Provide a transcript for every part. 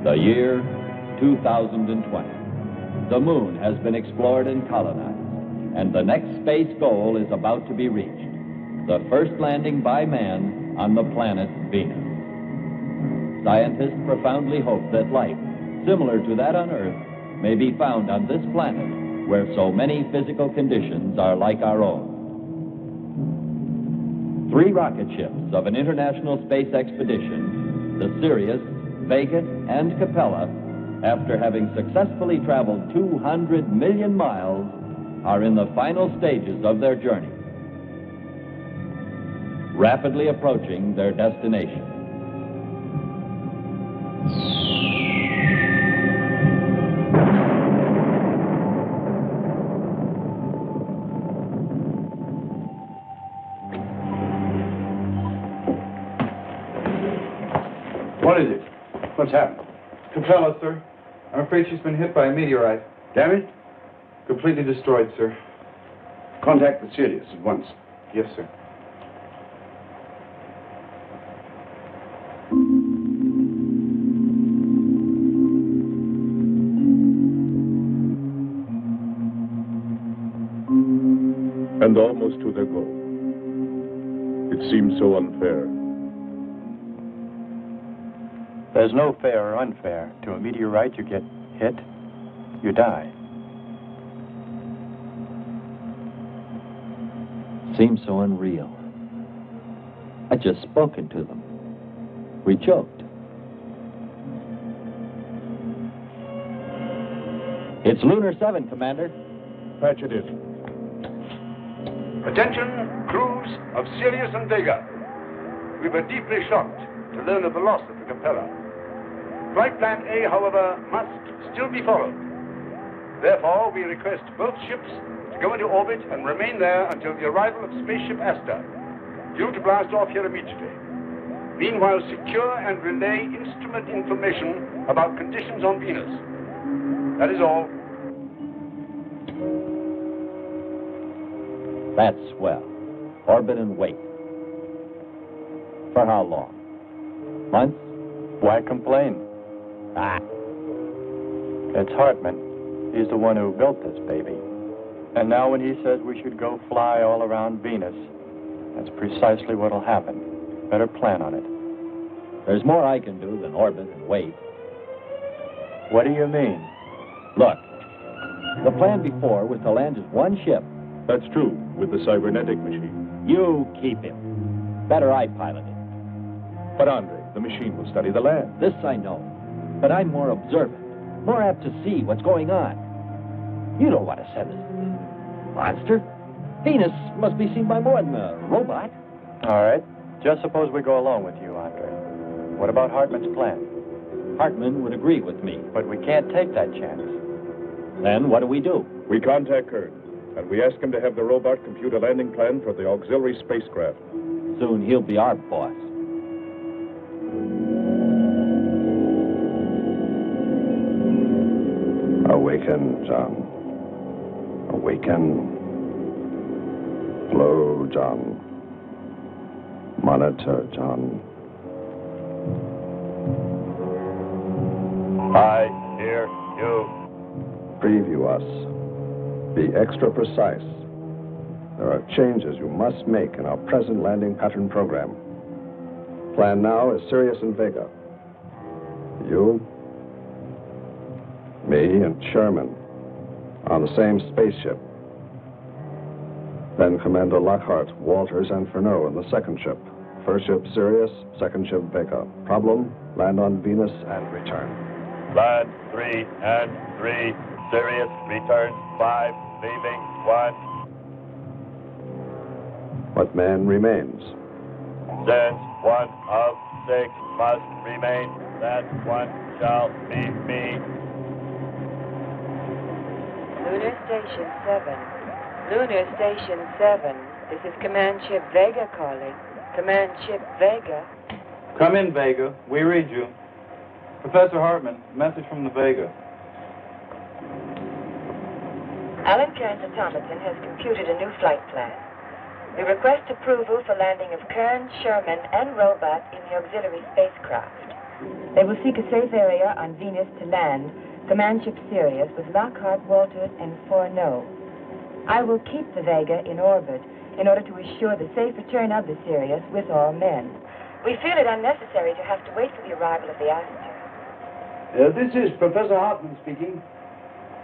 The year 2020. The moon has been explored and colonized, and the next space goal is about to be reached. The first landing by man on the planet Venus. Scientists profoundly hope that life, similar to that on Earth, may be found on this planet where so many physical conditions are like our own. 3 rocket ships of an international space expedition, the Sirius, Vega, and Capella, after having successfully traveled 200 million miles, are in the final stages of their journey, rapidly approaching their destination. What is it? What's happened? Capella, sir. I'm afraid she's been hit by a meteorite. Damaged? Completely destroyed, sir. Contact the Sirius at once. Yes, sir. And almost to their goal. It seems so unfair. There's no fair or unfair. To a meteorite, you get hit, you die. Seems so unreal. I'd just spoken to them. We joked. It's Lunar 7, Commander. Patch it in. Attention, crews of Sirius and Vega. We were deeply shocked to learn of the loss of the Capella. Flight Plan A, however, must still be followed. Therefore, we request both ships to go into orbit and remain there until the arrival of Spaceship Asta, due to blast off here immediately. Meanwhile, secure and relay instrument information about conditions on Venus. That is all. That's swell. Orbit and wait. For how long? Months? Why complain? Ah. It's Hartman. He's the one who built this baby. And now when he says we should go fly all around Venus, that's precisely what'll happen. Better plan on it. There's more I can do than orbit and wait. What do you mean? Look, the plan before was to land just one ship. That's true, with the cybernetic machine. You keep him. Better I pilot it. But Andre, the machine will study the land. This I know. But I'm more observant, more apt to see what's going on. You don't want to send this monster. Venus must be seen by more than a robot. All right. Just suppose we go along with you, Andre. What about Hartman's plan? Hartman would agree with me. But we can't take that chance. Then what do? We contact Kern, and we ask him to have the robot compute a landing plan for the auxiliary spacecraft. Soon he'll be our boss. Awaken, John. Awaken. Flow, John. Monitor, John. I hear you. Preview us. Be extra precise. There are changes you must make in our present landing pattern program. Plan now is Sirius and Vega. You, me, and Sherman on the same spaceship. Then Commander Lockhart, Walters, and Furneaux in the second ship. First ship Sirius, second ship Vega. Problem, land on Venus and return. Land 3 and 3. Sirius returns 5, leaving 1. What man remains? Since 1 of 6 must remain, that 1 shall be me. Lunar Station 7. Lunar Station 7. This is Command Ship Vega calling. Command Ship Vega. Come in, Vega. We read you. Professor Hartman, message from the Vega. Alan Kern's automaton has computed a new flight plan. We request approval for landing of Kern, Sherman, and robot in the auxiliary spacecraft. They will seek a safe area on Venus to land Command Ship Sirius with Lockhart, Walters, and Fourneau. I will keep the Vega in orbit in order to assure the safe return of the Sirius with all men. We feel it unnecessary to have to wait for the arrival of the Astor. This is Professor Hartman speaking.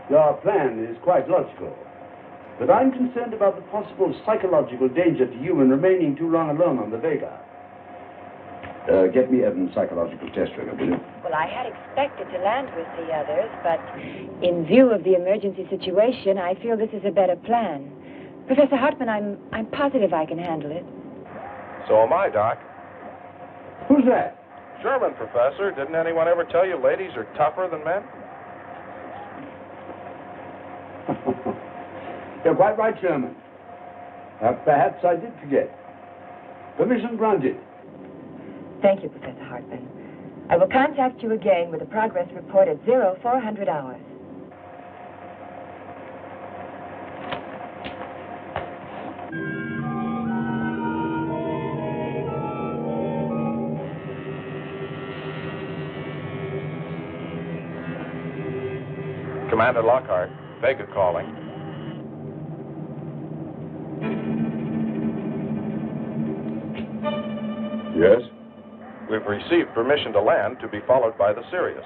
Your plan is quite logical. But I'm concerned about the possible psychological danger to you in remaining too long alone on the Vega. Get me Evan's psychological test record, will you? Well, I had expected to land with the others, but in view of the emergency situation, I feel this is a better plan. Professor Hartman, I'm positive I can handle it. So am I, Doc. Who's that? Sherman, Professor. Didn't anyone ever tell you ladies are tougher than men? You're quite right, Sherman. Perhaps I did forget. Permission granted. Thank you, Professor Hartman. I will contact you again with a progress report at 0400 hours. Commander Lockhart, Vega calling. Yes? We've received permission to land to be followed by the Sirius.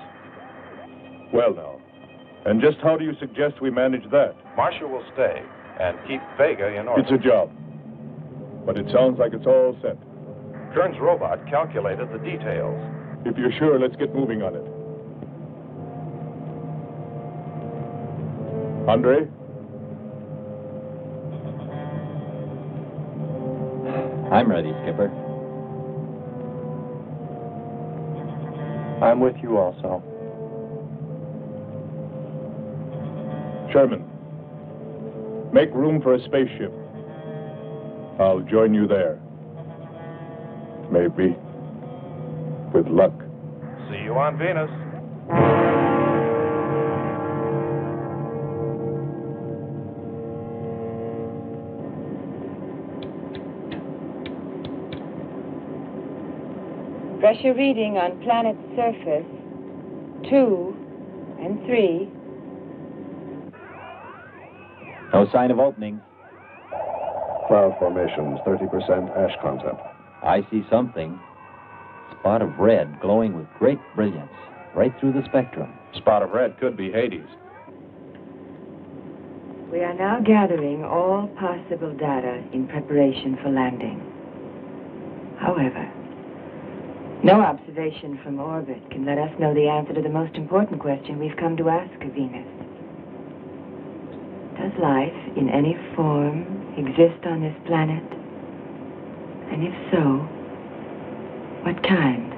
Well, now. And just how do you suggest we manage that? Marcia will stay and keep Vega in orbit. It's a job. But it sounds like it's all set. Kern's robot calculated the details. If you're sure, let's get moving on it. Andre? I'm ready, Skipper. I'm with you also. Sherman, make room for a spaceship. I'll join you there. Maybe. With luck. See you on Venus. Pressure reading on planet's surface, 2 and 3. No sign of opening. Cloud formations, 30% ash content. I see something. Spot of red glowing with great brilliance, right through the spectrum. Spot of red could be Hades. We are now gathering all possible data in preparation for landing. However, no observation from orbit can let us know the answer to the most important question we've come to ask of Venus. Does life in any form exist on this planet? And if so, what kind?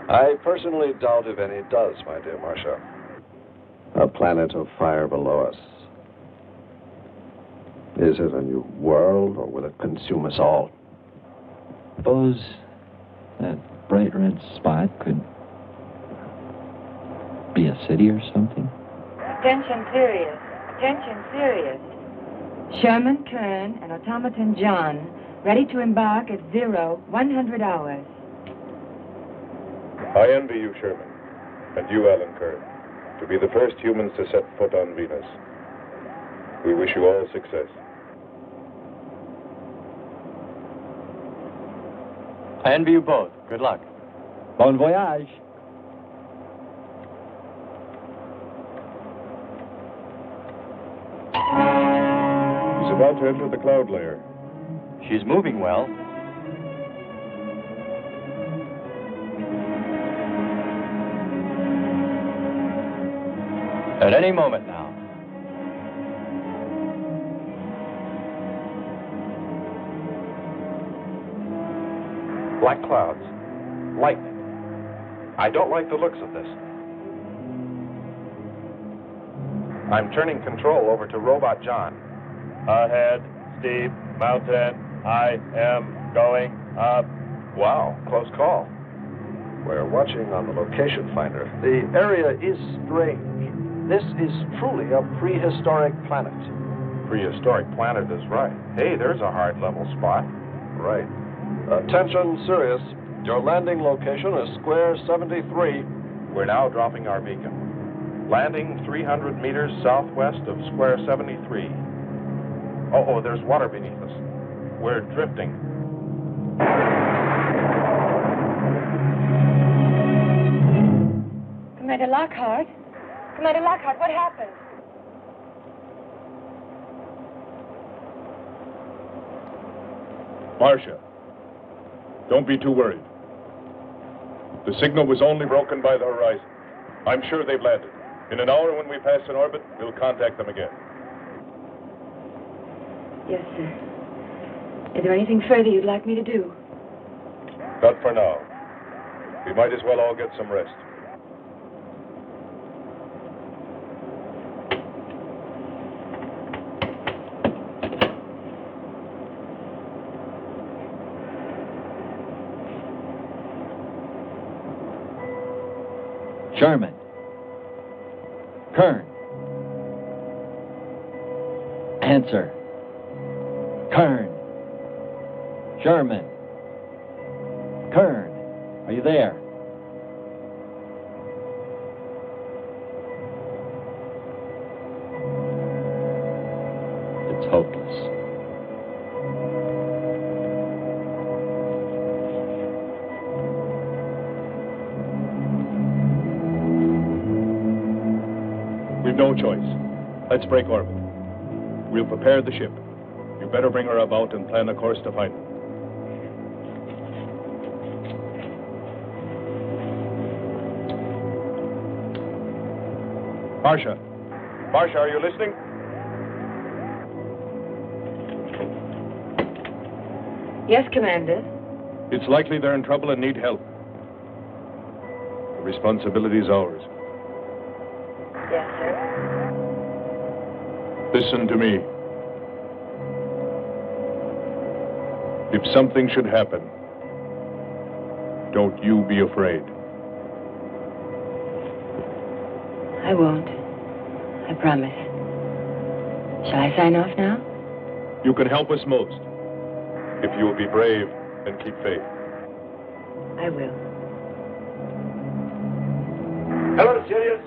I personally doubt if any does, my dear Marcia. A planet of fire below us. Is it a new world, or will it consume us all? Suppose that bright red spot could be a city or something? Attention, Sirius. Attention, Sirius. Sherman, Kern, and Automaton John, ready to embark at 0100 hours. I envy you, Sherman, and you, Alan Kern, to be the first humans to set foot on Venus. We wish you all success. I envy you both. Good luck. Bon voyage. He's about to enter the cloud layer. She's moving well. At any moment now. Black clouds. Lightning. I don't like the looks of this. I'm turning control over to Robot John. Ahead, steep mountain. I am going up. Wow, close call. We're watching on the location finder. The area is strange. This is truly a prehistoric planet. Prehistoric planet is right. Hey, there's a hard level spot. Right. Attention, Sirius. Your landing location is square 73. We're now dropping our beacon. Landing 300 meters southwest of square 73. Oh, there's water beneath us. We're drifting. Commander Lockhart? Commander Lockhart, what happened? Marcia, don't be too worried. The signal was only broken by the horizon. I'm sure they've landed. In an hour when we pass in orbit, we'll contact them again. Yes, sir. Is there anything further you'd like me to do? Not for now. We might as well all get some rest. Sherman. Kern. Answer. Kern. Sherman. Kern. Are you there? It's hopeless. We've no choice. Let's break orbit. We'll prepare the ship. You better bring her about and plan a course to find them. Marcia. Marcia, are you listening? Yes, Commander. It's likely they're in trouble and need help. The responsibility's ours. Yes, sir. Listen to me. If something should happen, don't you be afraid. I won't. I promise. Shall I sign off now? You can help us most. If you will be brave and keep faith. I will. Hello, Sirius.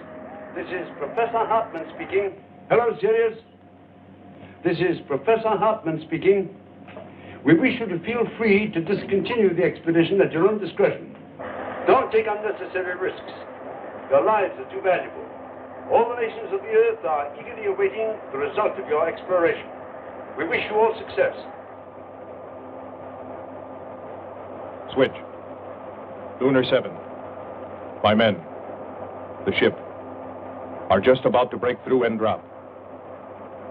This is Professor Hartman speaking. Hello, Sirius. This is Professor Hartman speaking. We wish you to feel free to discontinue the expedition at your own discretion. Don't take unnecessary risks. Your lives are too valuable. All the nations of the Earth are eagerly awaiting the result of your exploration. We wish you all success. Switch. Lunar 7. My men, the ship, are just about to break through and drop.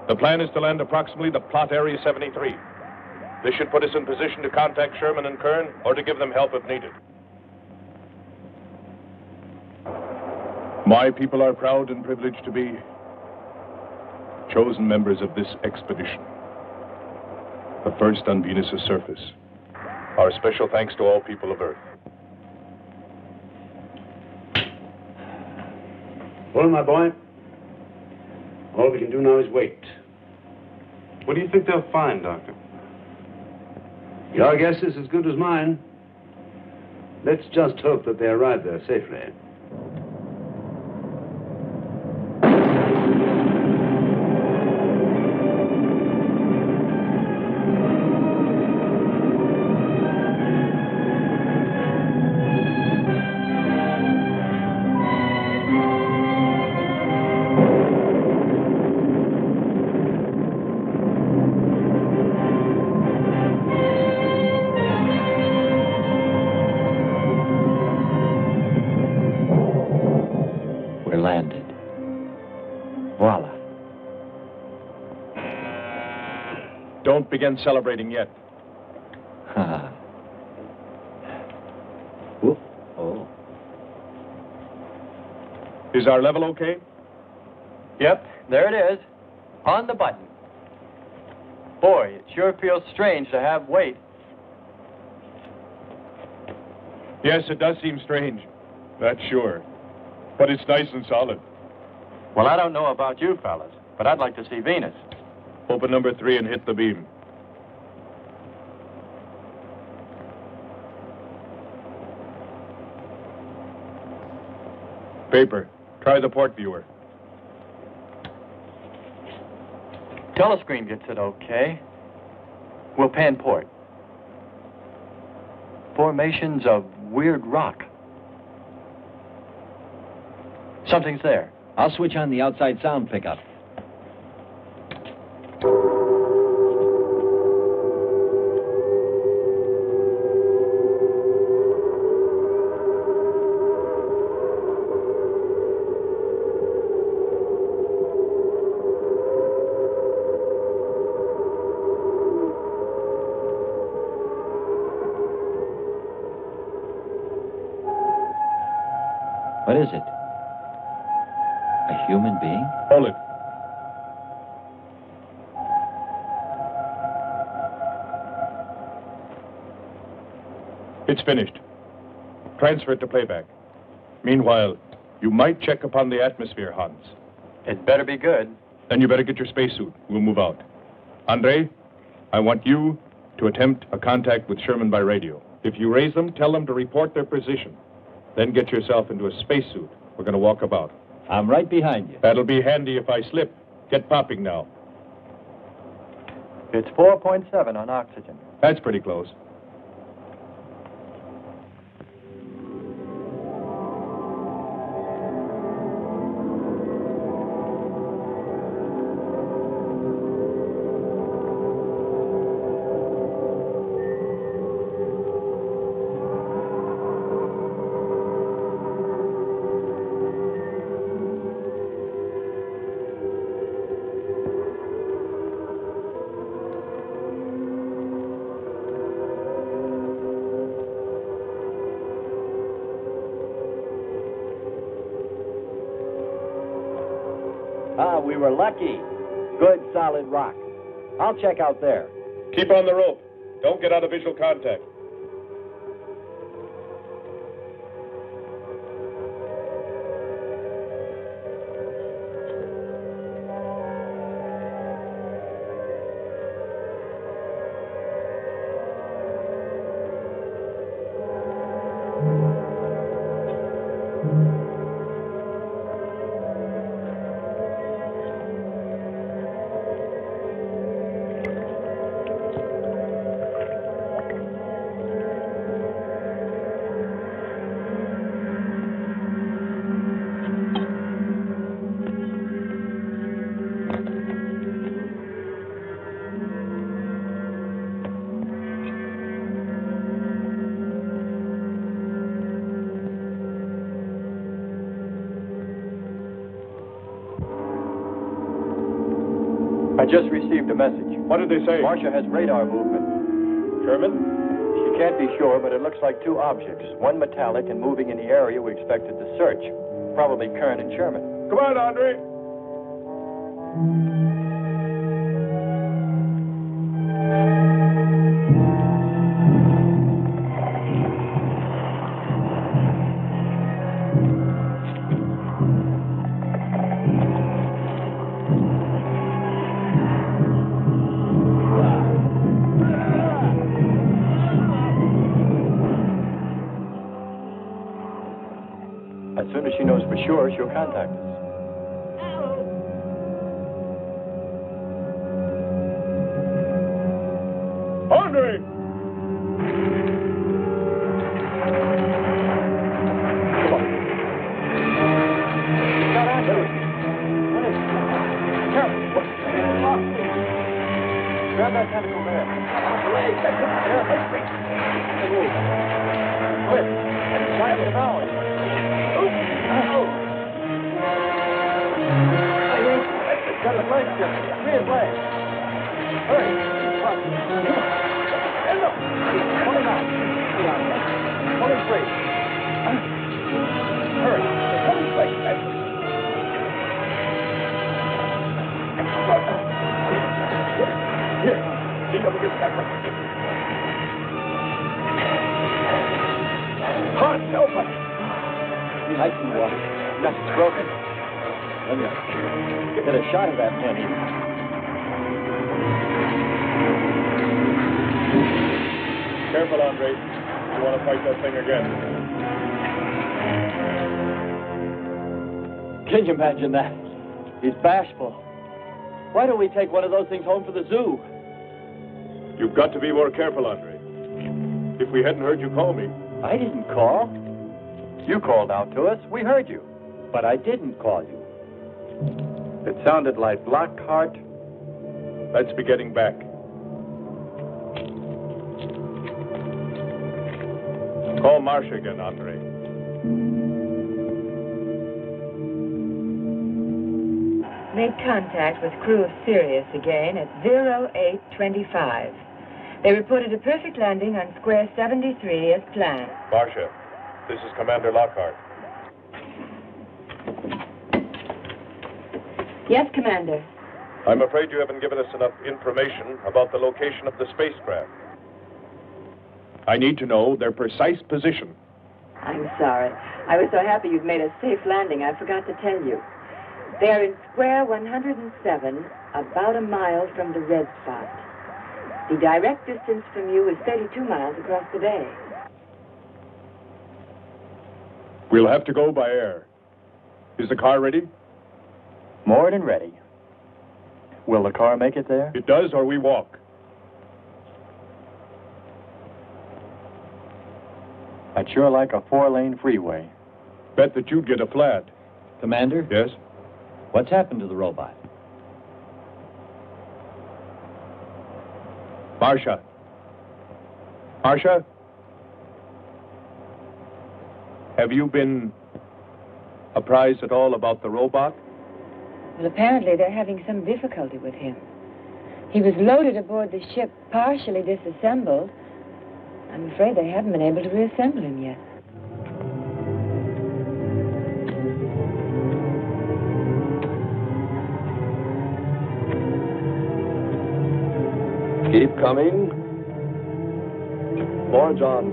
The plan is to land approximately the plot area 73. This should put us in position to contact Sherman and Kern or to give them help if needed. My people are proud and privileged to be chosen members of this expedition, the first on Venus's surface. Our special thanks to all people of Earth. Well, my boy, all we can do now is wait. What do you think they'll find, Doctor? Your guess is as good as mine. Let's just hope that they arrive there safely. Don't begin celebrating yet. Oh. Is our level okay? Yep, there it is. On the button. Boy, it sure feels strange to have weight. Yes, it does seem strange. That's sure. But it's nice and solid. Well, I don't know about you fellas, but I'd like to see Venus. Open number 3 and hit the beam. Paper. Try the port viewer. Telescreen gets it okay. We'll pan port. Formations of weird rock. Something's there. I'll switch on the outside sound pickup. What is it? A human being? Hold it. It's finished. Transfer it to playback. Meanwhile, you might check upon the atmosphere, Hans. It better be good. Then you better get your spacesuit. We'll move out. Andre, I want you to attempt a contact with Sherman by radio. If you raise them, tell them to report their position. Then get yourself into a spacesuit. We're going to walk about. I'm right behind you. That'll be handy if I slip. Get popping now. It's 4.7 on oxygen. That's pretty close. We were lucky. Good, solid rock. I'll check out there. Keep on the rope. Don't get out of visual contact. I just received a message. What did they say? Marcia has radar movement. Sherman? She can't be sure, but it looks like two objects. One metallic and moving in the area we expected to search. Probably Kern and Sherman. Come on, Andre. As soon as she knows for sure, she'll contact us. Andre! Come on. Got onto it. What is it? Careful. Grab that tentacle there. Quick. Try to devour it. Got his leg stiff. Free his leg. Hurry. Come on. Stand up. Pull him out. Pull him free. Hurry. Pull him free. Here. Lean up against that rock. Hans, help us. I can walk. Nothing's broken. Let me get a shot of that penny. Careful, Andre. You want to fight that thing again. Can you imagine that? He's bashful. Why don't we take one of those things home for the zoo? You've got to be more careful, Andre. If we hadn't heard you call me. I didn't call. You called out to us. We heard you. But I didn't call you. It sounded like Lockhart. Let's be getting back. Call Marcia again, Andre. Made contact with crew of Sirius again at 0825. They reported a perfect landing on square 73 as planned. Marcia, this is Commander Lockhart. Yes, Commander. I'm afraid you haven't given us enough information about the location of the spacecraft. I need to know their precise position. I'm sorry. I was so happy you'd made a safe landing, I forgot to tell you. They are in square 107, about a mile from the red spot. The direct distance from you is 32 miles across the bay. We'll have to go by air. Is the car ready? More than ready. Will the car make it there? It does, or we walk. I'd sure like a 4-lane freeway. Bet that you'd get a flat. Commander? Yes? What's happened to the robot? Marcia. Marcia? Have you been apprised at all about the robot? Well, apparently they're having some difficulty with him. He was loaded aboard the ship, partially disassembled. I'm afraid they haven't been able to reassemble him yet. Keep coming. More, John.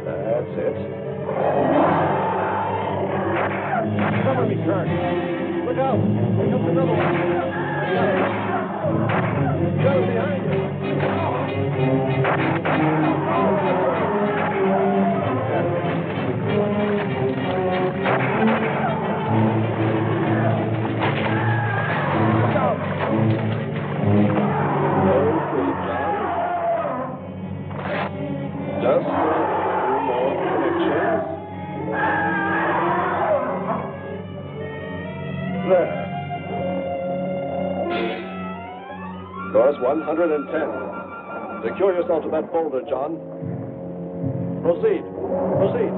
That's it. Cover me, Kurt. Look out. Here comes another one. Got it behind you. Look out. Okay, John. Just a few more connections. There. Course 110. Secure yourself to that boulder, John. Proceed. Proceed.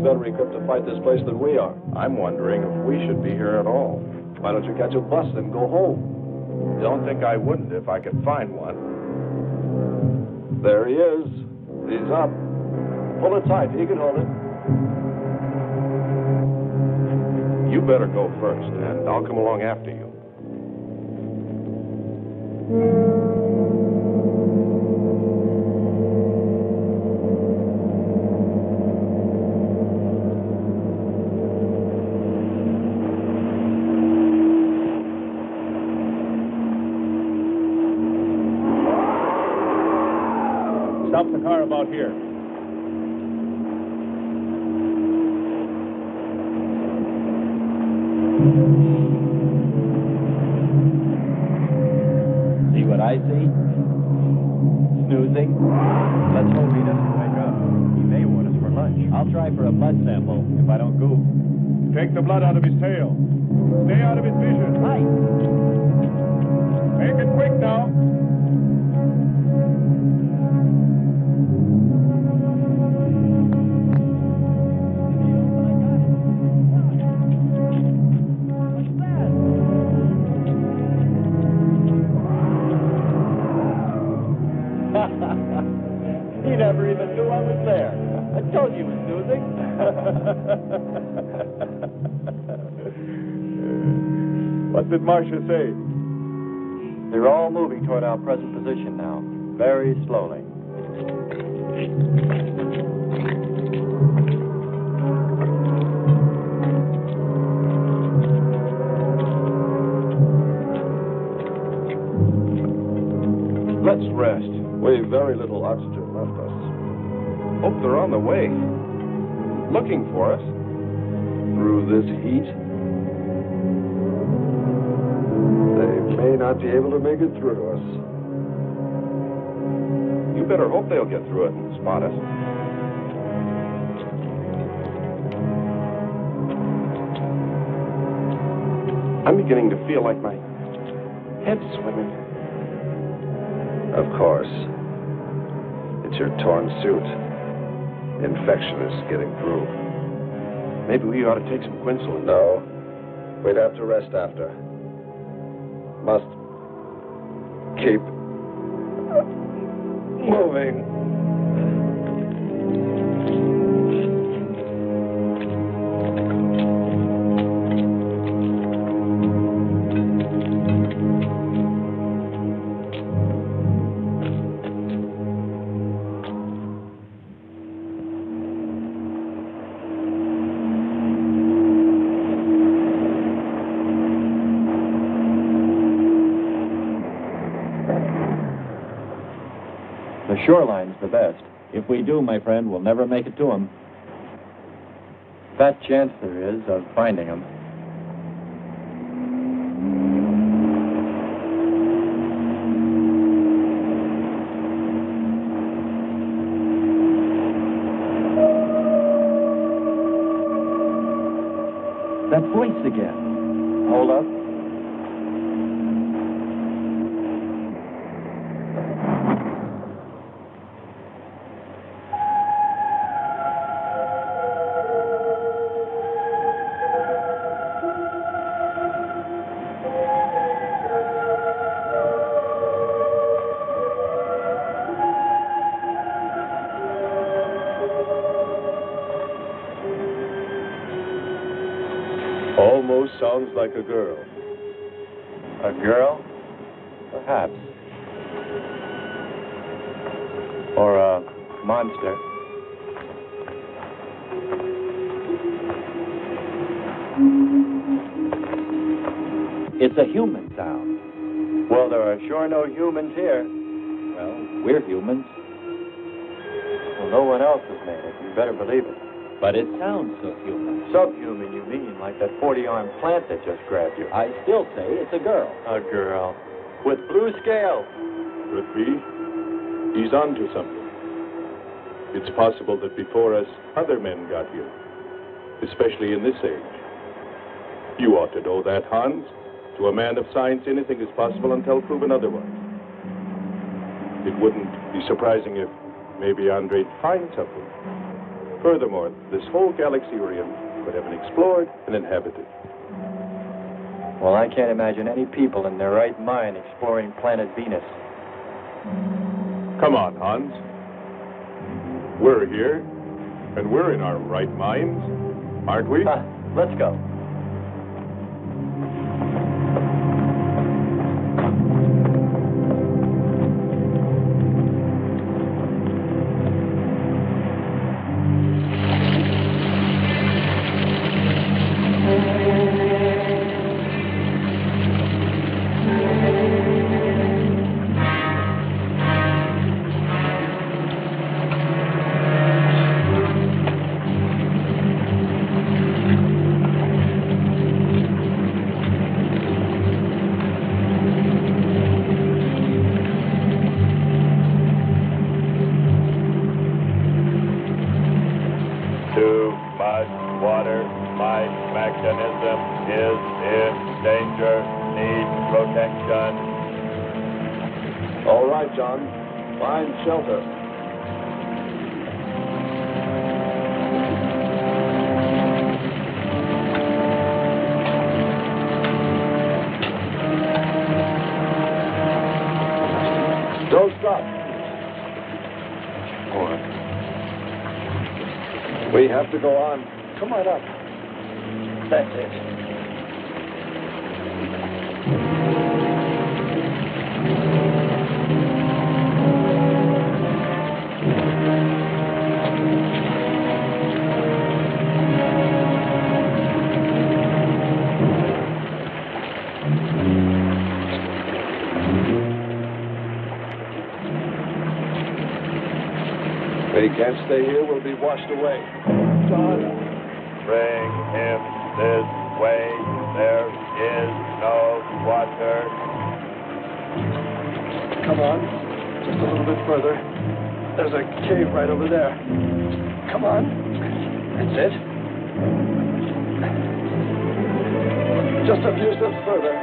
Better equipped to fight this place than we are. I'm wondering if we should be here at all. Why don't you catch a bus and go home? Don't think I wouldn't if I could find one. There he is. He's up. Pull it tight. He can hold it. You better go first, and I'll come along after you. Stop the car about here. See what I see? Snoozing? Let's hope he doesn't wake up. He may want us for lunch. I'll try for a blood sample if I don't goof. Take the blood out of his tail. Stay out of his vision. Hi. Make it quick now. He never even knew I was there. I told you he was snoozing. What did Marcia say? They're all moving toward our present position now, very slowly. Let's rest. We've very little oxygen left us. Hope they're on the way. Looking for us. Through this heat, they may not be able to make it through to us. You better hope they'll get through it and spot us. I'm beginning to feel like my head's swimming. Of course. It's your torn suit. Infection is getting through. Maybe we ought to take some quinsulin. No. We'd have to rest after. Must keep moving. The shoreline's the best. If we do, my friend, we'll never make it to him. Fat chance there is of finding them. That voice again. Hold up. Almost sounds like a girl. A girl? Perhaps. Or a monster. It's a human sound. Well, there are sure no humans here. Well, we're humans, Well, no one else has made it. You better believe it. but it sounds so human. Subhuman, you mean, like that 40-armed plant that just grabbed you. I still say it's a girl. A girl. With blue scales. Could be. He's onto something. It's possible that before us, other men got here, especially in this age. You ought to know that, Hans. To a man of science, anything is possible until proven otherwise. It wouldn't be surprising if maybe Andre'd find something. Furthermore, this whole galaxy we're in could have been explored and inhabited. Well, I can't imagine any people in their right mind exploring planet Venus. Come on, Hans. We're here, and we're in our right minds, aren't we? Let's go. Too much water. My mechanism is in danger. Need protection. All right, John. Find shelter. Don't stop. We have to go on. Come on up. That's it. They can't stay here. We'll be washed away. John. Bring him this way. There is no water. Come on. Just a little bit further. There's a cave right over there. Come on. That's it. Just a few steps further.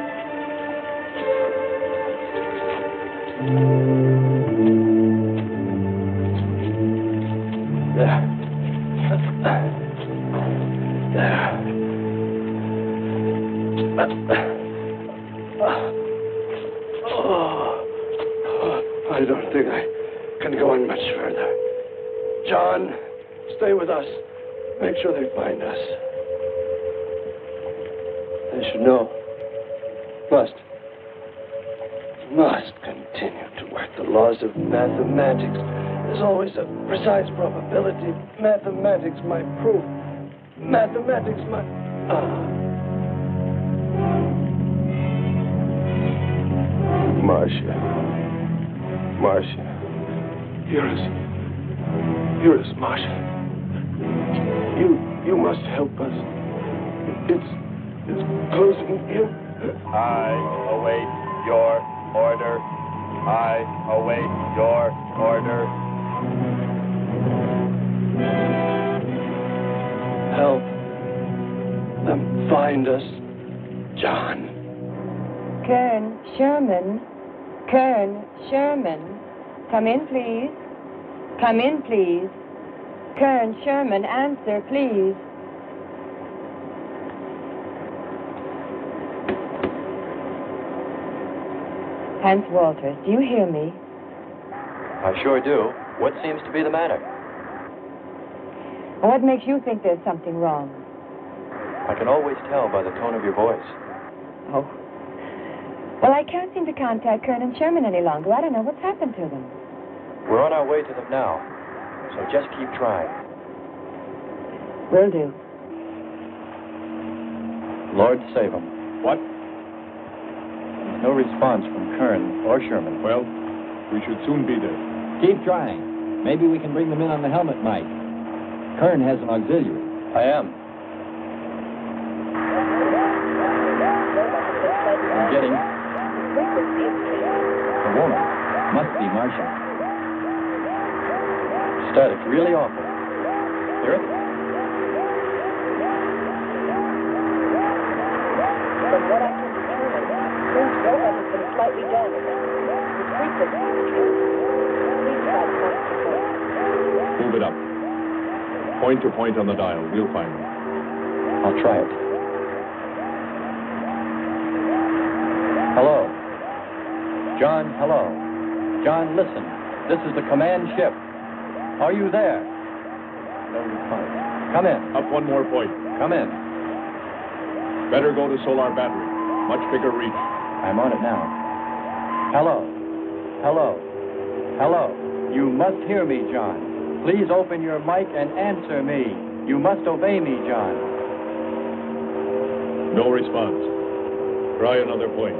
There. I don't think I can go on much further. John, stay with us. Make sure they find us. They should know. Must continue to work the laws of mathematics. There's always a precise probability. Mathematics might prove. Mathematics might... Marcia. Here is Marcia. You must help us. It's closing in. I await your order. I await your order. Help them find us, John. Kern Sherman. Come in, please. Come in, please. Kern Sherman, answer, please. Hans Walters, do you hear me? I sure do. What seems to be the matter? What makes you think there's something wrong? I can always tell by the tone of your voice. Oh. Well, I can't seem to contact Kern and Sherman any longer. I don't know what's happened to them. We're on our way to them now, so just keep trying. Will do. Lord save them. What? No response from Kern or Sherman. Well, we should soon be there. Keep trying. Maybe we can bring them in on the helmet mic. Kern has an auxiliary. I am. I'm getting... The woman must be Marcia. Static, really awful. Hear it? From what I can determine, Kern's robot has been slightly damaged. His frequency is changing. Please try point to point. Move it up. Point to point on the dial. We'll find them. I'll try it. Hello. John, hello. John, listen. This is the command ship. Are you there? No response. Come in. Up one more point. Come in. Better go to solar battery. Much bigger reach. I'm on it now. Hello. Hello. Hello. You must hear me, John. Please open your mic and answer me. You must obey me, John. No response. Try another point.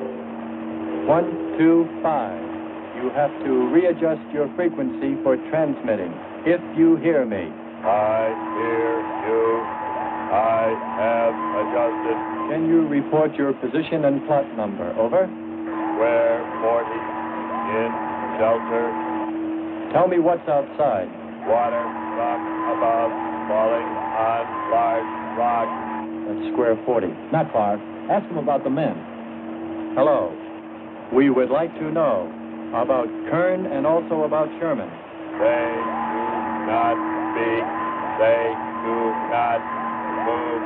1, 2, 5. You have to readjust your frequency for transmitting. If you hear me. I hear you. I have adjusted. Can you report your position and plot number? Over. Square 40 in shelter. Tell me what's outside. Water from above falling on large rock. That's square 40. Not far. Ask him about the men. Hello. We would like to know about Kern and also about Sherman. They do not speak. They do not move.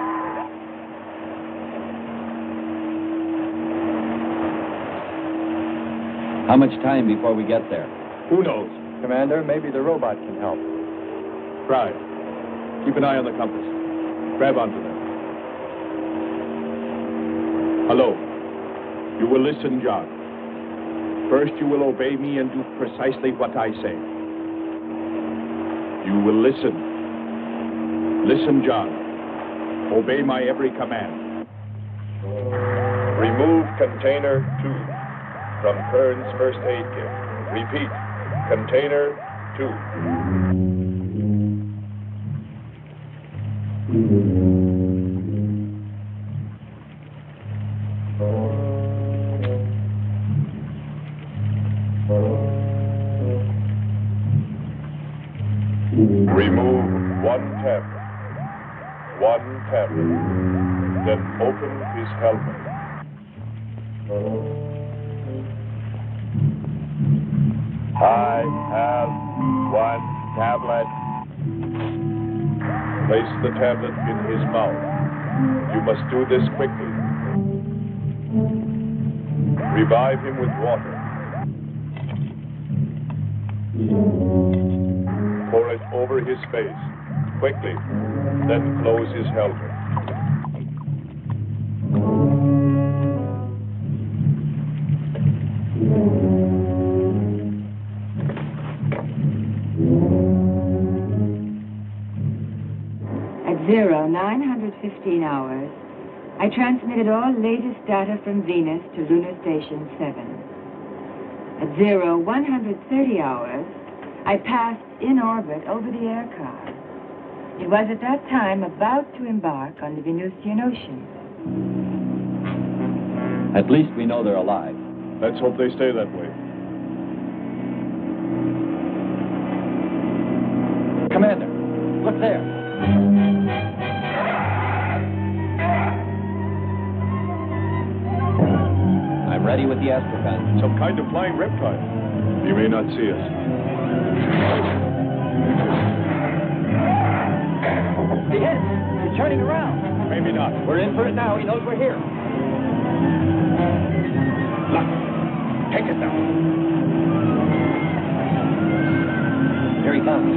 How much time before we get there? Who knows? Commander, maybe the robot can help. Try. Keep an eye on the compass. Grab onto them. Hello. You will listen, John. First, you will obey me and do precisely what I say. You will listen. Listen, John. Obey my every command. Remove container 2 from Kern's first aid kit. Repeat, container 2. tablet. Then open his helmet. I have one tablet. Place the tablet in his mouth. You must do this quickly. Revive him with water. Pour it over his face. Quickly. Then close his helmet. At 0915 hours, I transmitted all latest data from Venus to Lunar Station 7. At 0130 hours, I passed in orbit over the air car. It was at that time about to embark on the Venusian Ocean. At least we know they're alive. Let's hope they stay that way. Commander, look there. I'm ready with the astroplan. Some kind of flying reptile. He may not see us. He hit! He's turning around. Maybe not. We're in for it now. He knows we're here. Look. Take it down. Here he comes.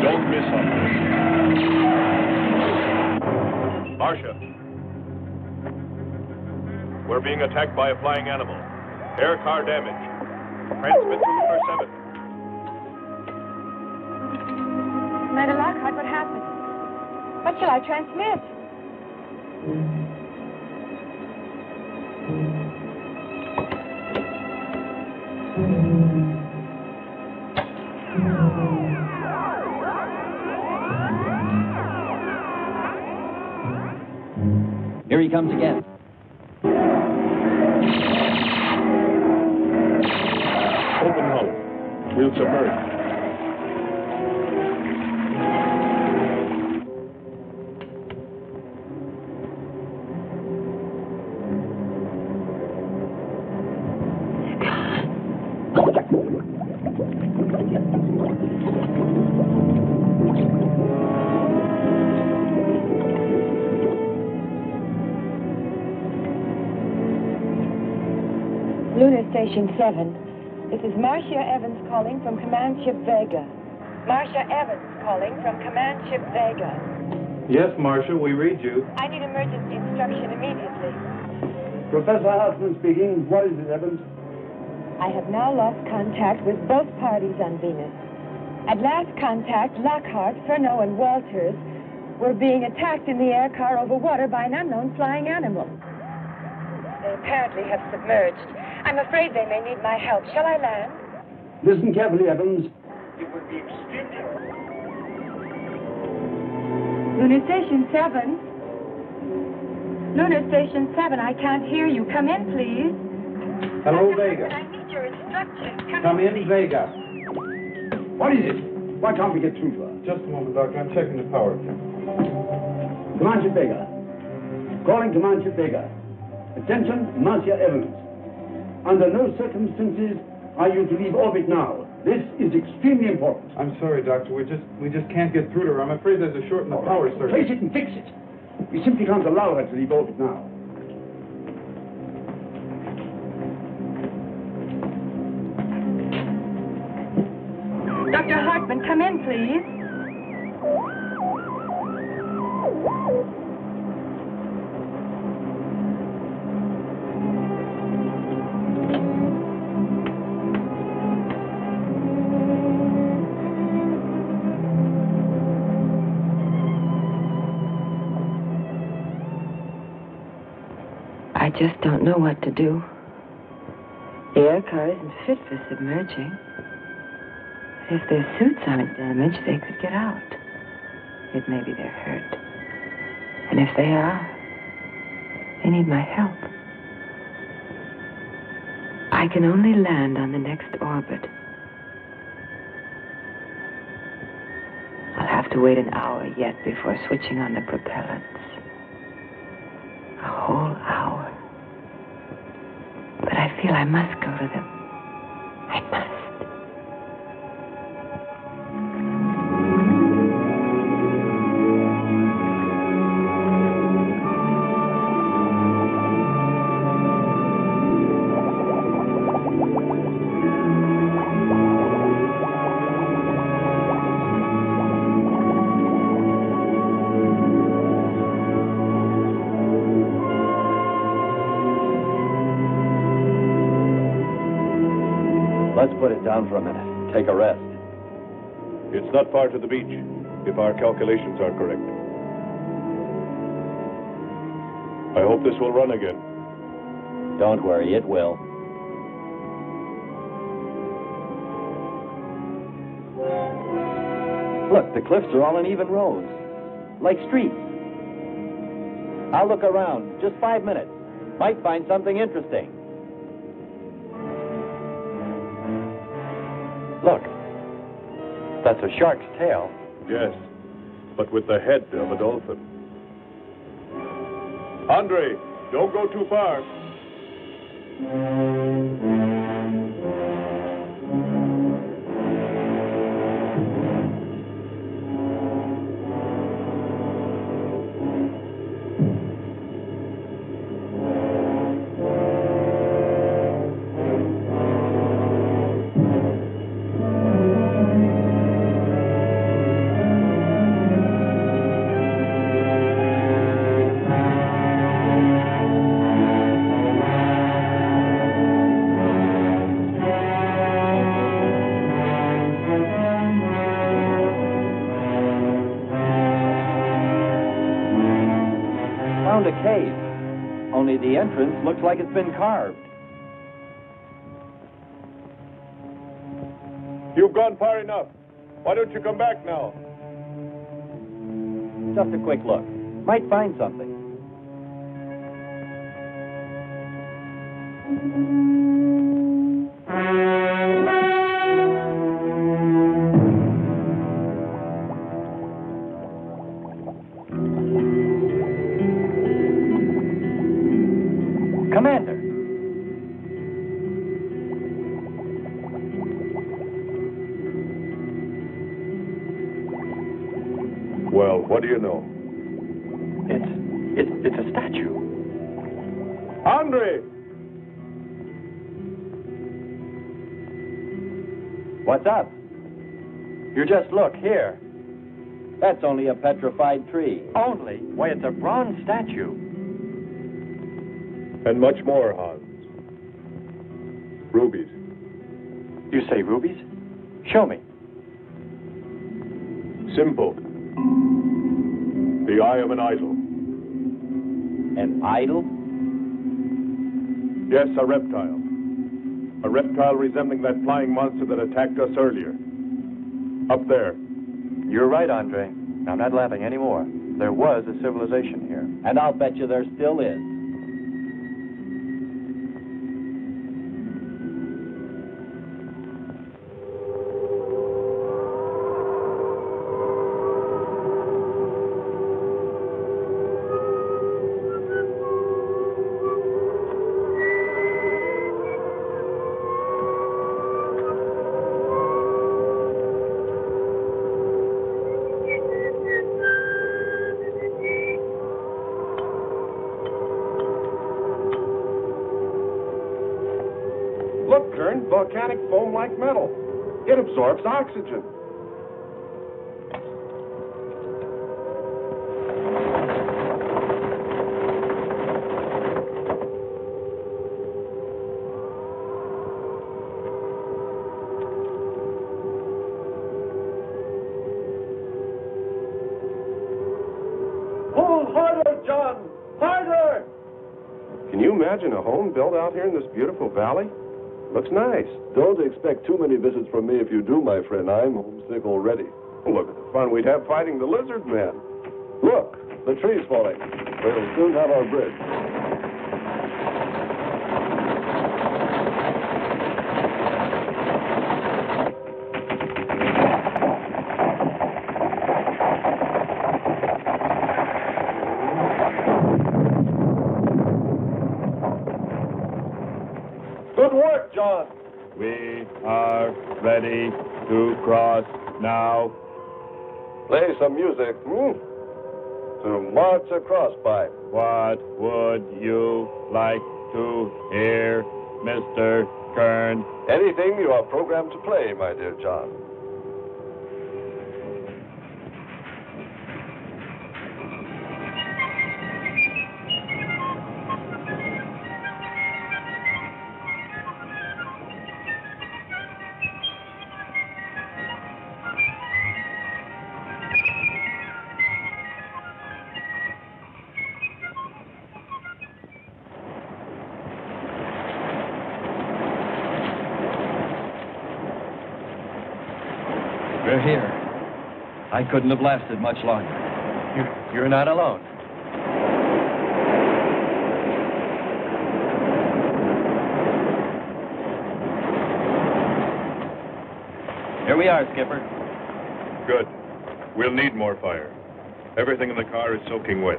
Don't miss on this. Marcia. We're being attacked by a flying animal. Air car damage. Transmit to Lunar 7. Commander Lockhart, what happened? What shall I transmit? Here he comes again. Open hull. We'll submerge. Lunar Station 7. This is Marcia Evans calling from Command Ship Vega. Marcia Evans calling from Command Ship Vega. Yes, Marcia, we read you. I need emergency instruction immediately. Professor Hartman speaking. What is it, Evans? I have now lost contact with both parties on Venus. At last contact, Lockhart, Furneaux, and Walters were being attacked in the air car over water by an unknown flying animal. They apparently have submerged. I'm afraid they may need my help. Shall I land? Listen carefully, Evans. It would be extremely... Lunar Station 7. Lunar Station 7, I can't hear you. Come in, please. Hello, Dr. Vega. Hartman, I need your instructions. Come in, please. Vega. What is it? Why can't we get through to her? Just a moment, Doctor. I'm checking the power. Command Ship Vega. Calling Command Ship Vega. Attention, Marcia Evans. Under no circumstances are you to leave orbit now. This is extremely important. I'm sorry, Doctor. We just can't get through to her. I'm afraid there's a short in the power circuit. Place it and fix it. We simply can't allow her to leave orbit now. Dr. Hartman, come in, please. I just don't know what to do. The air car isn't fit for submerging. If their suits aren't damaged, they could get out. It may be they're hurt. And if they are, they need my help. I can only land on the next orbit. I'll have to to wait an hour yet before switching on the propellants. A whole hour. But I feel I must go to them. I must. Let's put it down for a minute. Take a rest. It's not far to the beach, if our calculations are correct. I hope this will run again. Don't worry, it will. Look, the cliffs are all in even rows, like streets. I'll look around. Just 5 minutes. Might find something interesting. Look, that's a shark's tail. Yes, but with the head of a dolphin. Andre, don't go too far. Found a cave. Only the entrance looks like it's been carved. You've gone far enough. Why don't you come back now? Just a quick look. Might find something. Commander. Well, what do you know? It's a statue. Andre! What's up? You just look here. That's only a petrified tree. Only? Why, it's a bronze statue. And much more, Hans. Rubies. You say rubies? Show me. Simple. The eye of an idol. An idol? Yes, a reptile. A reptile resembling that flying monster that attacked us earlier. Up there. You're right, Andre. I'm not laughing anymore. There was a civilization here. And I'll bet you there still is. Look, Kern, volcanic foam like metal. It absorbs oxygen. Pull harder, John! Harder! Can you imagine a home built out here in this beautiful valley? Looks nice. Don't expect too many visits from me if you do, my friend. I'm homesick already. Look at the fun we'd have fighting the lizard men. Look, the tree's falling. We'll soon have our bridge. Good work, John. We are ready to cross now. Play some music, to march across by. What would you like to hear, Mr. Kern? Anything you are programmed to play, my dear John. We're here. I couldn't have lasted much longer. You're not alone. Here we are, Skipper. Good. We'll need more fire. Everything in the car is soaking wet.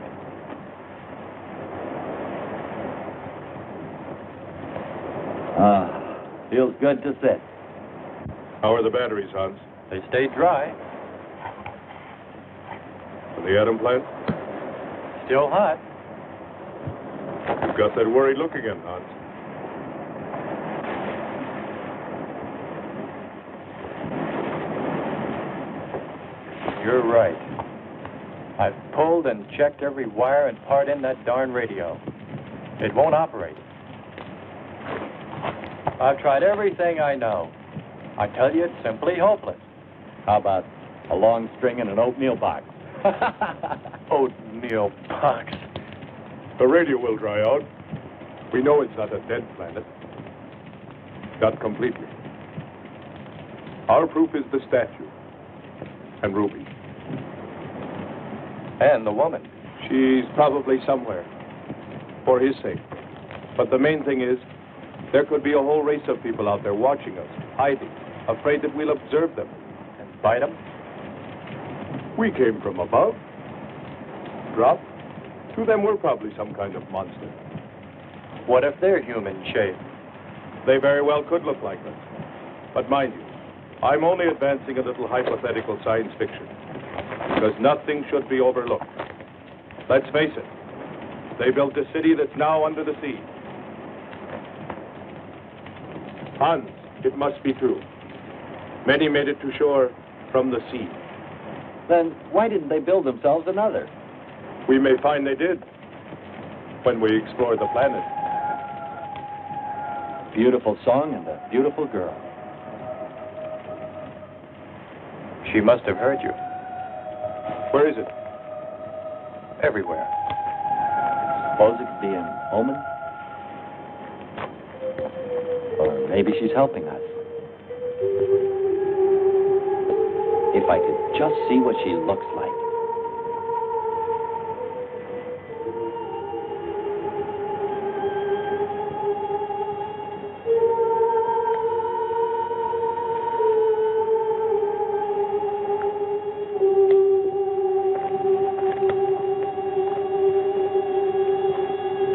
Feels good to sit. How are the batteries, Hans? They stayed dry. For the atom plant? Still hot. You've got that worried look again, Hans. You're right. I've pulled and checked every wire and part in that darn radio. It won't operate. I've tried everything I know. I tell you, it's simply hopeless. How about a long string and an oatmeal box? Oatmeal box. The radio will dry out. We know it's not a dead planet. Not completely. Our proof is the statue. And Ruby. And the woman. She's probably somewhere. For his sake. But the main thing is, there could be a whole race of people out there watching us, hiding, afraid that we'll observe them. And bite them? We came from above. Drop. To them, we're probably some kind of monster. What if they're human shape? They very well could look like us. But mind you, I'm only advancing a little hypothetical science fiction. Because nothing should be overlooked. Let's face it. They built a city that's now under the sea. Hans, it must be true. Many made it to shore from the sea. Then why didn't they build themselves another? We may find they did when we explore the planet. Beautiful song and a beautiful girl. She must have heard you. Where is it? Everywhere. Suppose it could be an omen? Or maybe she's helping us. If I could just see what she looks like.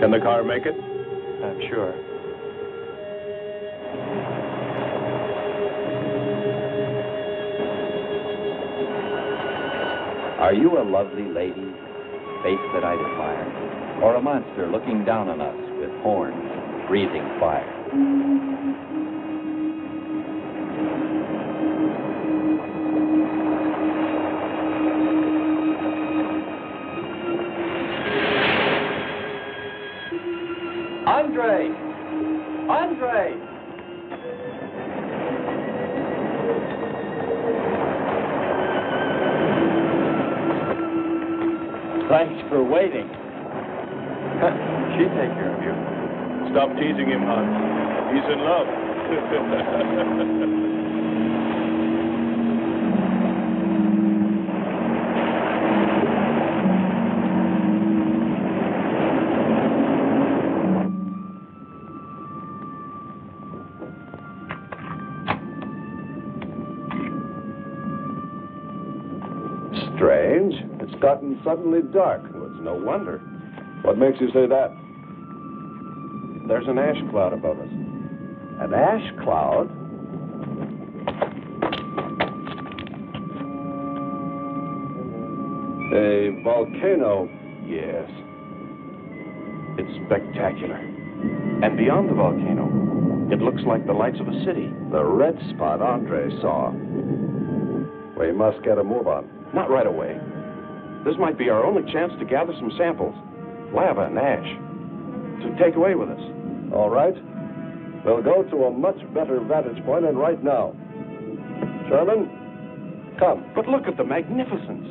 Can the car make it? I'm sure. Are you a lovely lady, face that I admire, or a monster looking down on us with horns, breathing fire? Andre! Andre! Thanks for waiting. She'd take care of you. Stop teasing him, Hans. He's in love. Strange. It's gotten suddenly dark. Well, it's no wonder. What makes you say that? There's an ash cloud above us. An ash cloud? A volcano? Yes. It's spectacular. And beyond the volcano, it looks like the lights of a city. The red spot Andre saw. We must get a move on. Not right away. This might be our only chance to gather some samples, lava and ash, to take away with us. All right. We'll go to a much better vantage point, and right now. Sherman, come. But look at the magnificence.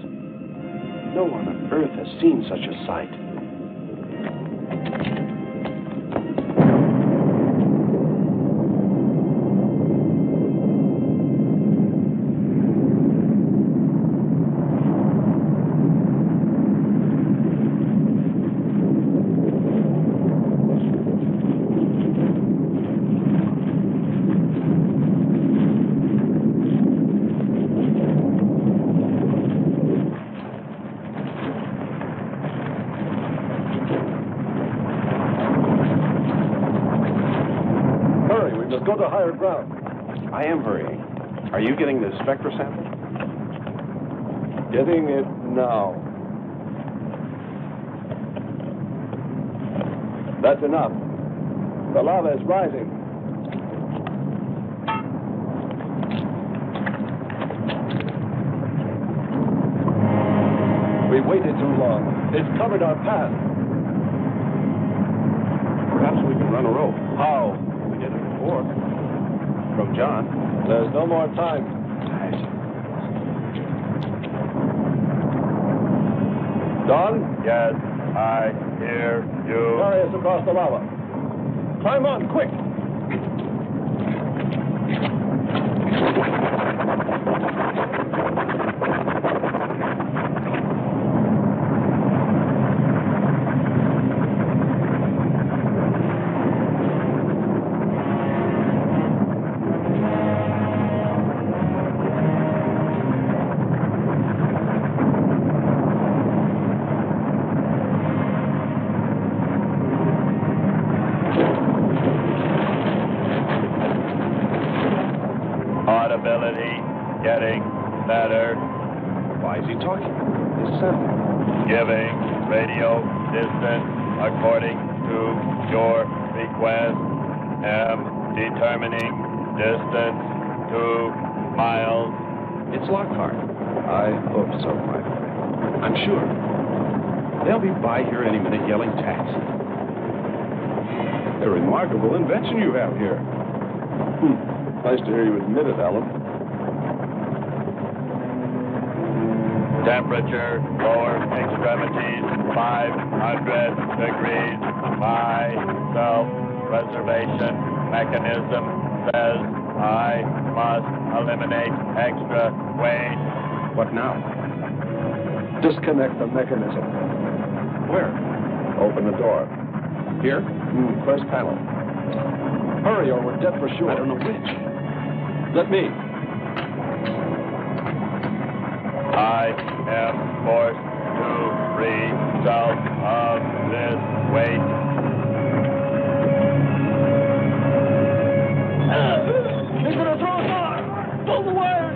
No one on Earth has seen such a sight. Go to higher ground. I am hurrying. Are you getting the spectra sample? Getting it now. That's enough. The lava is rising. We waited too long. It's covered our path. Perhaps we can run a rope. How? From John. There's no more time. Don? Yes, I hear you. Carry us across the lava. Climb on, quick! Audibility getting better. Why is he talking? His sound. Giving radio distance according to your request. Am determining distance 2 miles. It's Lockhart. I hope so, my friend. I'm sure. They'll be by here any minute yelling taxi. A remarkable invention you have here. Nice to hear you admit it, Alan. Temperature, lower extremities, 500 degrees. My self-preservation mechanism says I must eliminate extra weight. What now? Disconnect the mechanism. Where? Open the door. Here? First panel. Hurry or we're dead for sure. I don't know which. Let me. I am forced to free self of this weight. He's gonna throw us off! Pull the wire!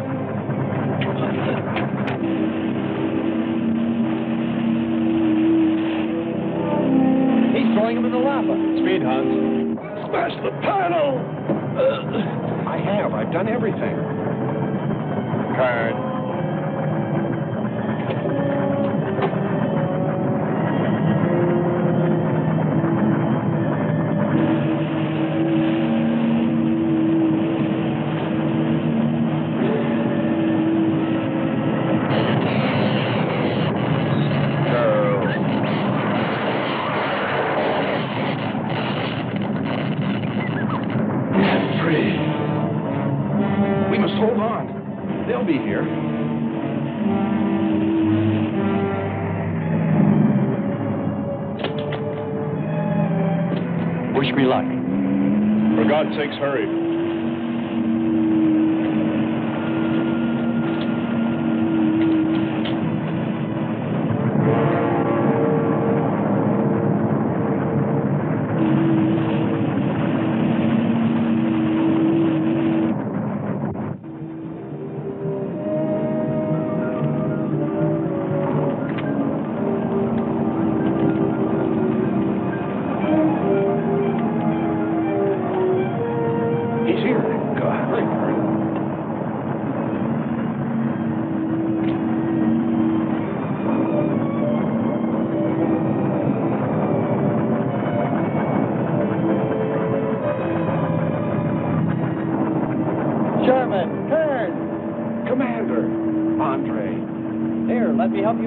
He's throwing him in the lava. Speed, Hans. Smash the panel! I have. I've done everything. Turn. Hold on. They'll be here. Wish me luck. For God's sakes, hurry.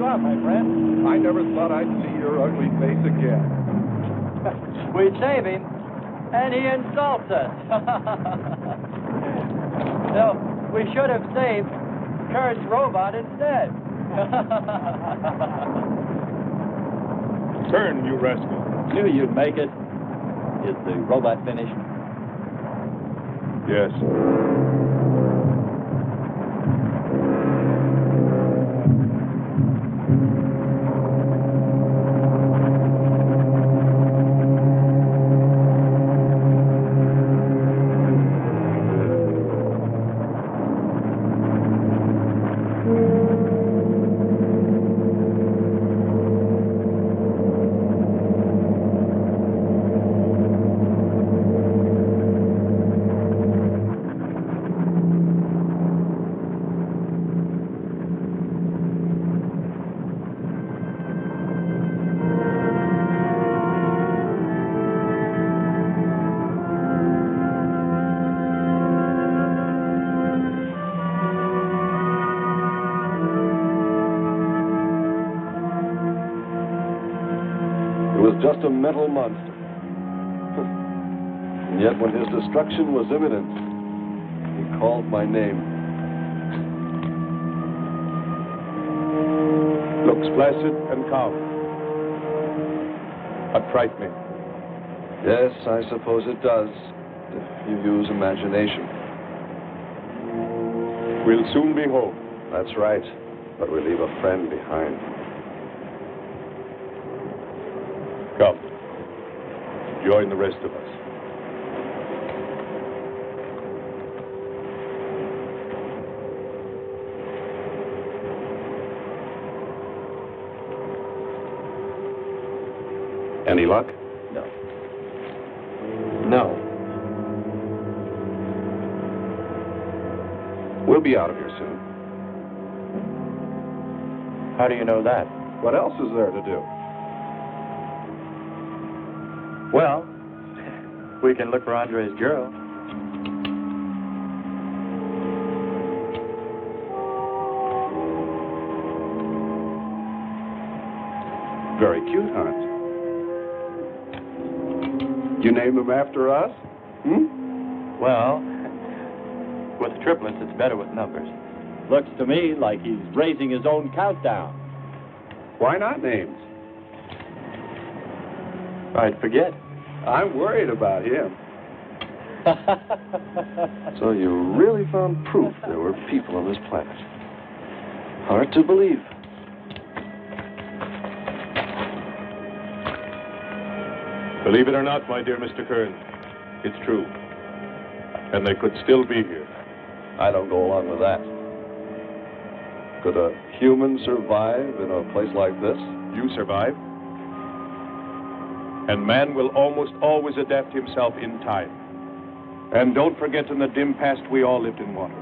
you are, my friend. I never thought I'd see your ugly face again. We save him, and he insults us. No, we should have saved Kurt's robot instead. Turn, you rascal. Knew you'd make it. Is the robot finished? Yes. Just a mental monster. And yet when his destruction was imminent, he called my name. Looks placid and calm. But frightening. Yes, I suppose it does, if you use imagination. We'll soon be home. That's right, but we leave a friend behind. Come. Join the rest of us. Any luck? No. No. We'll be out of here soon. How do you know that? What else is there to do? Well, we can look for Andre's girl. Very cute, Hans. You named them after us? Well, with triplets, it's better with numbers. Looks to me like he's raising his own countdown. Why not names? I'd forget. I'm worried about him. So you really found proof there were people on this planet. Hard to believe. Believe it or not, my dear Mr. Kern, it's true. And they could still be here. I don't go along with that. Could a human survive in a place like this? You survive. And man will almost always adapt himself in time. And don't forget, in the dim past, we all lived in water.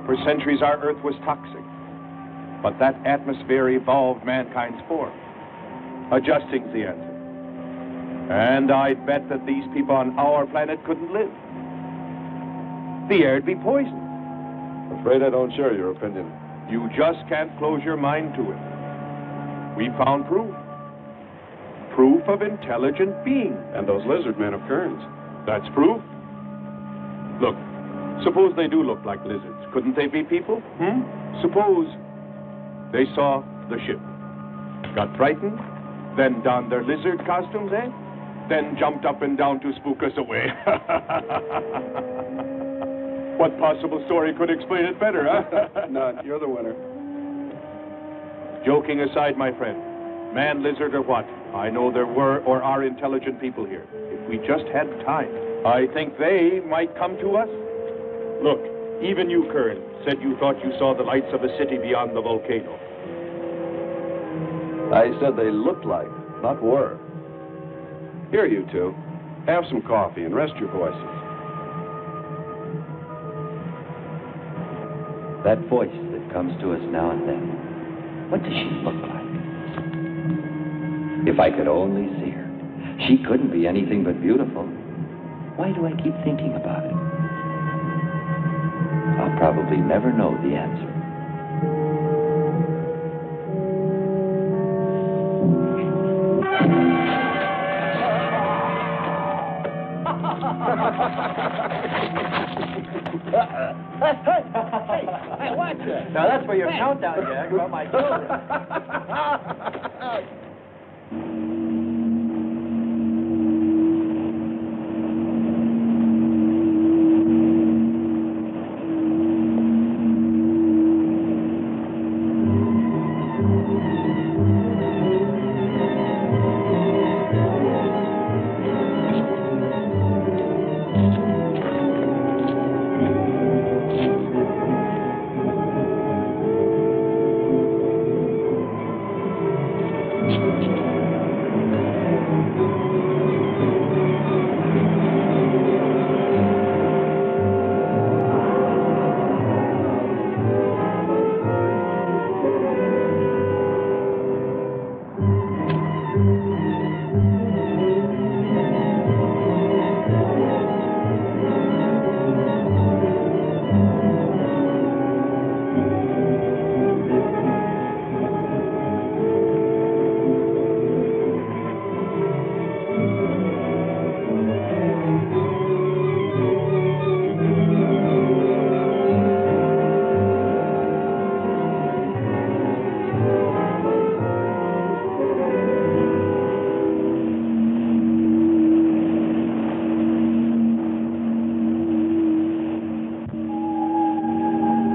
For centuries, our Earth was toxic. But that atmosphere evolved mankind's form. Adjusting's the answer. And I'd bet that these people on our planet couldn't live. The air'd be poisoned. Afraid I don't share your opinion. You just can't close your mind to it. We found proof. Proof of intelligent being. And those lizard men of Kern's. That's proof. Look, suppose they do look like lizards. Couldn't they be people? Suppose they saw the ship, got frightened, then donned their lizard costumes, then jumped up and down to spook us away. What possible story could explain it better, huh? None. You're the winner. Joking aside, my friend, man, lizard, or what, I know there were or are intelligent people here. If we just had time, I think they might come to us. Look, even you, Kern, said you thought you saw the lights of a city beyond the volcano. I said they looked like, not were. Here, you two. Have some coffee and rest your voices. That voice that comes to us now and then, what does she look like? If I could only see her. She couldn't be anything but beautiful. Why do I keep thinking about it? I'll probably never know the answer. Hey, watch it. Now, that's for your countdown gag about my children.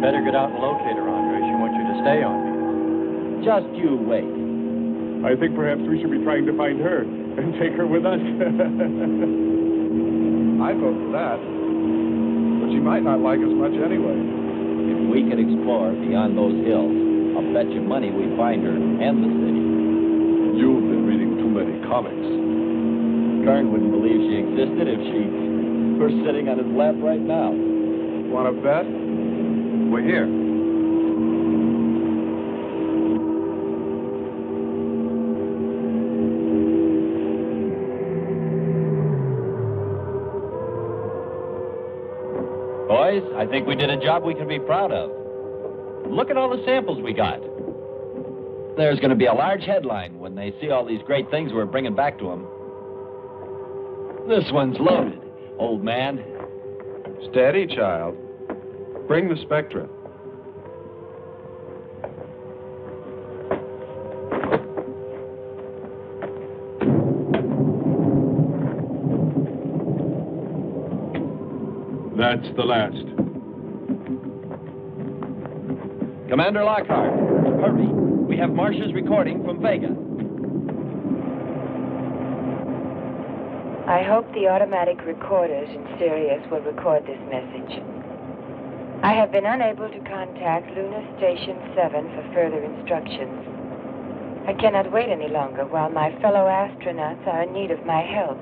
Better get out and locate her, Andre. She wants you to stay on me. Just you wait. I think perhaps we should be trying to find her and take her with us. I'd vote for that. But she might not like us much anyway. If we could explore beyond those hills, I'll bet you money we find her and the city. You've been reading too many comics. Kern wouldn't believe she existed if she were sitting on his lap right now. Want to bet? We're here. Boys, I think we did a job we can be proud of. Look at all the samples we got. There's going to be a large headline when they see all these great things we're bringing back to them. This one's loaded, old man. Steady, child. Bring the spectra. That's the last. Commander Lockhart, hurry. We have Marcia's recording from Vega. I hope the automatic recorders in Sirius will record this message. I have been unable to contact Lunar Station 7 for further instructions. I cannot wait any longer while my fellow astronauts are in need of my help.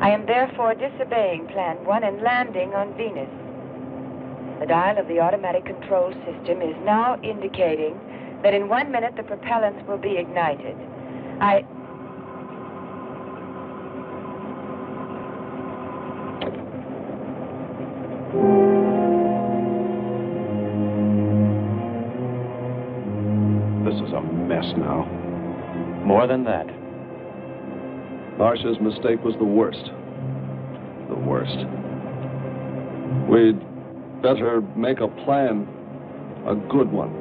I am therefore disobeying Plan 1 and landing on Venus. The dial of the automatic control system is now indicating that in 1 minute the propellants will be ignited. This is a mess now. More than that. Marcia's mistake was the worst. The worst. We'd better make a plan. A good one.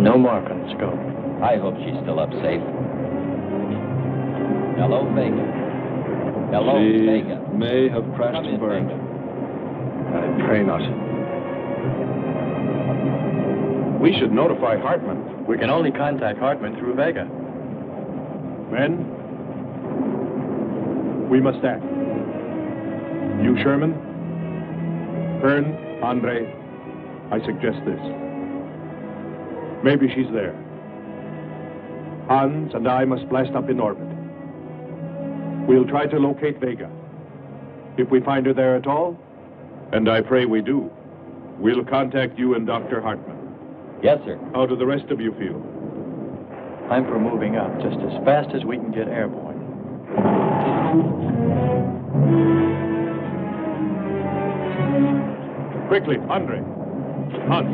No mark on the scope. I hope she's still up safe. Hello, Vega. Hello, She Vega. may have crashed Come and in, burned. Vega. I pray not. We should notify Hartman. We can only contact Hartman through Vega. Men, we must act. You, Sherman, Kern, Andre, I suggest this. Maybe she's there. Hans and I must blast up in orbit. We'll try to locate Vega. If we find her there at all, and I pray we do, we'll contact you and Dr. Hartman. Yes, sir. How do the rest of you feel? I'm for moving up just as fast as we can get airborne. Quickly, Andre. Hunt.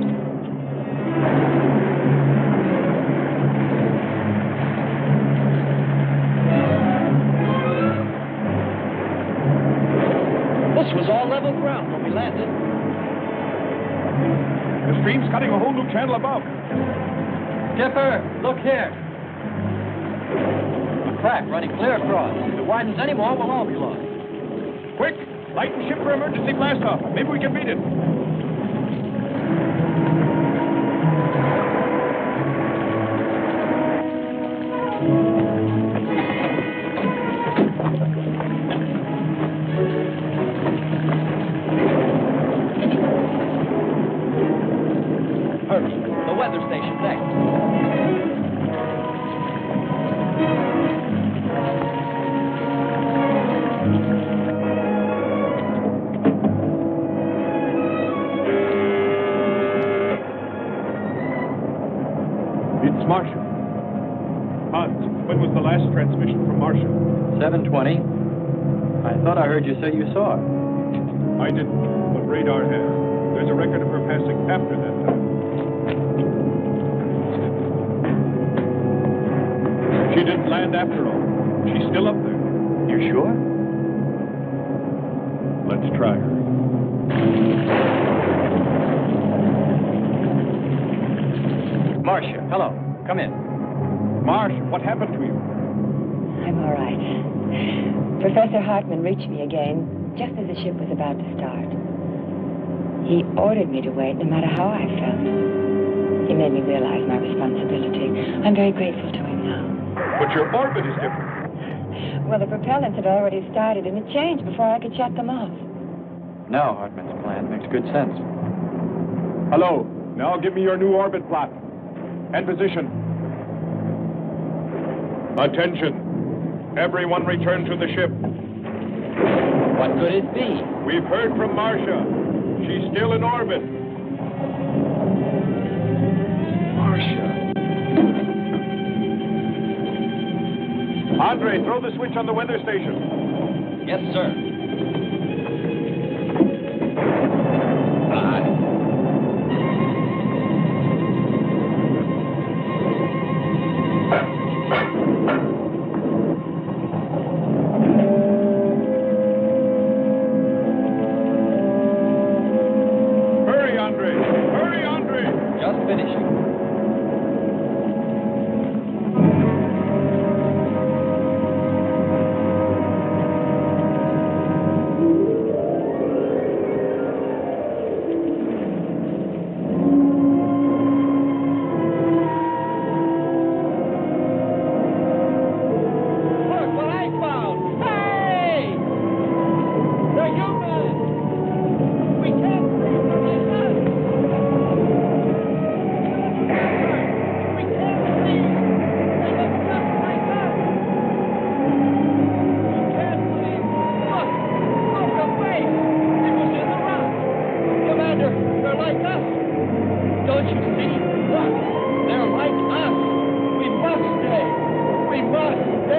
This was all level ground when we landed. The stream's cutting a whole new channel above. Skipper, look here. A crack running clear across. If it widens any more, we'll all be lost. Quick! Lighten ship for emergency blast-off. Maybe we can beat it. The weather station next. It's Marcia. Hans, when was the last transmission from Marcia? 7:20. I thought I heard you say you saw it. I didn't, but radar has. There's a record of her passing after that time. She didn't land after all. She's still up there. You sure? Let's try her. Marcia, hello. Come in. Marcia, what happened to you? I'm all right. Professor Hartman reached me again just as the ship was about to start. He ordered me to wait no matter how I felt. He made me realize my responsibility. I'm very grateful to him now. But your orbit is different. Well, the propellants had already started, and it changed before I could shut them off. Now Hartman's plan makes good sense. Hello. Now give me your new orbit plot. And position. Attention. Everyone return to the ship. What could it be? We've heard from Marcia. She's still in orbit. Marcia. Andre, throw the switch on the weather station. Yes, sir. Hurry, Andre. Hurry, Andre. Just finishing. Look what I found! Hey! They're human! We can't breathe them like us! We can't breathe! They look just like us! You can't believe! Look! Look, the face! It was in the rock! Commander, they're like us! Don't you see? Look! They're like us! We must stay! We must stay!